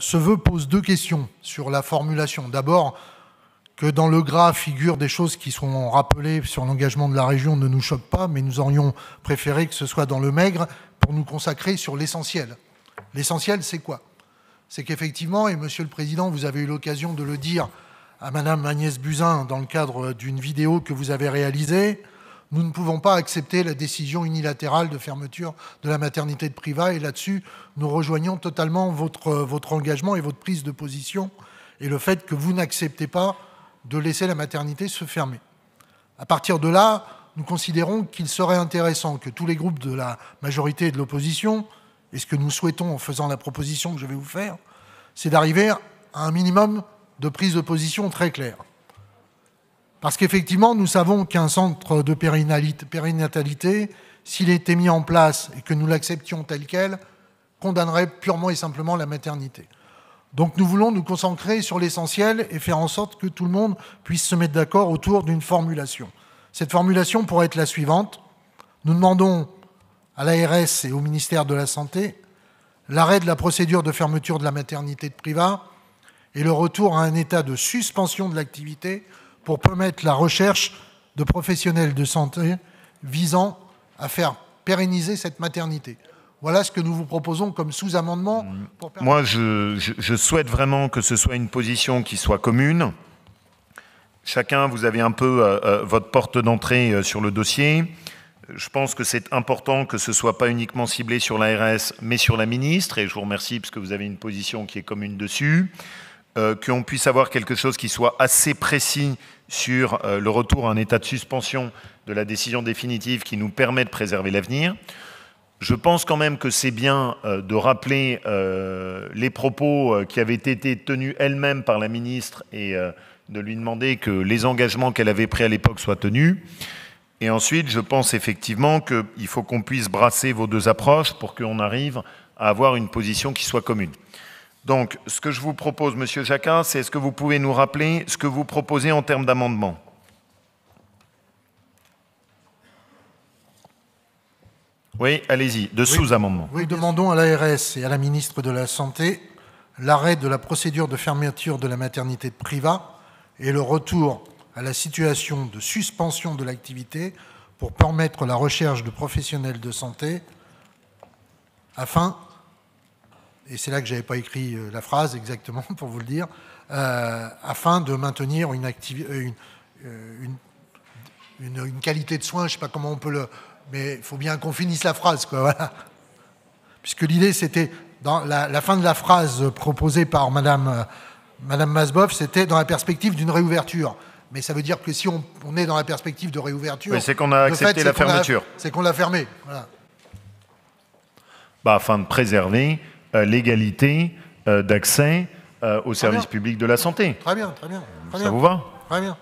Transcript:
ce vœu pose deux questions sur la formulation. D'abord, que dans le gras figurent des choses qui sont rappelées sur l'engagement de la région ne nous choque pas, mais nous aurions préféré que ce soit dans le maigre pour nous consacrer sur l'essentiel. L'essentiel, c'est quoi? C'est qu'effectivement, et Monsieur le Président, vous avez eu l'occasion de le dire à Madame Agnès Buzyn dans le cadre d'une vidéo que vous avez réalisée, nous ne pouvons pas accepter la décision unilatérale de fermeture de la maternité de Privas, et là-dessus, nous rejoignons totalement votre engagement et votre prise de position, et le fait que vous n'acceptez pas de laisser la maternité se fermer. À partir de là, nous considérons qu'il serait intéressant que tous les groupes de la majorité et de l'opposition, et ce que nous souhaitons en faisant la proposition que je vais vous faire, c'est d'arriver à un minimum de prise de position très claire. Parce qu'effectivement, nous savons qu'un centre de périnatalité, s'il était mis en place et que nous l'acceptions tel quel, condamnerait purement et simplement la maternité. Donc nous voulons nous concentrer sur l'essentiel et faire en sorte que tout le monde puisse se mettre d'accord autour d'une formulation. Cette formulation pourrait être la suivante. Nous demandons à l'ARS et au ministère de la Santé l'arrêt de la procédure de fermeture de la maternité de Privas et le retour à un état de suspension de l'activité pour permettre la recherche de professionnels de santé visant à faire pérenniser cette maternité. Voilà ce que nous vous proposons comme sous-amendement. Moi, je souhaite vraiment que ce soit une position qui soit commune. Chacun, vous avez un peu votre porte d'entrée sur le dossier. Je pense que c'est important que ce ne soit pas uniquement ciblé sur l'ARS, mais sur la ministre, et je vous remercie parce que vous avez une position qui est commune dessus. Qu'on puisse avoir quelque chose qui soit assez précis sur le retour à un état de suspension de la décision définitive qui nous permet de préserver l'avenir. Je pense quand même que c'est bien de rappeler les propos qui avaient été tenus elle-même par la ministre et de lui demander que les engagements qu'elle avait pris à l'époque soient tenus. Et ensuite, je pense effectivement qu'il faut qu'on puisse brasser vos deux approches pour qu'on arrive à avoir une position qui soit commune. Donc, ce que je vous propose, Monsieur Jacquin, c'est est-ce que vous pouvez nous rappeler ce que vous proposez en termes d'amendement ? Oui, allez-y, de sous-amendement. Oui, demandons à l'ARS et à la ministre de la Santé l'arrêt de la procédure de fermeture de la maternité de Privas et le retour à la situation de suspension de l'activité pour permettre la recherche de professionnels de santé afin, et c'est là que je n'avais pas écrit la phrase exactement pour vous le dire, afin de maintenir une qualité de soins, je ne sais pas comment on peut le... Mais il faut bien qu'on finisse la phrase, quoi, voilà. Puisque l'idée, c'était, dans la fin de la phrase proposée par Madame Masboff, c'était dans la perspective d'une réouverture. Mais ça veut dire que si on est dans la perspective de réouverture... Oui, c'est qu'on a accepté la fermeture. C'est qu'on l'a fermée, voilà. Afin de préserver l'égalité d'accès au service public de la santé. Très bien, très bien. Ça vous va ? Très bien.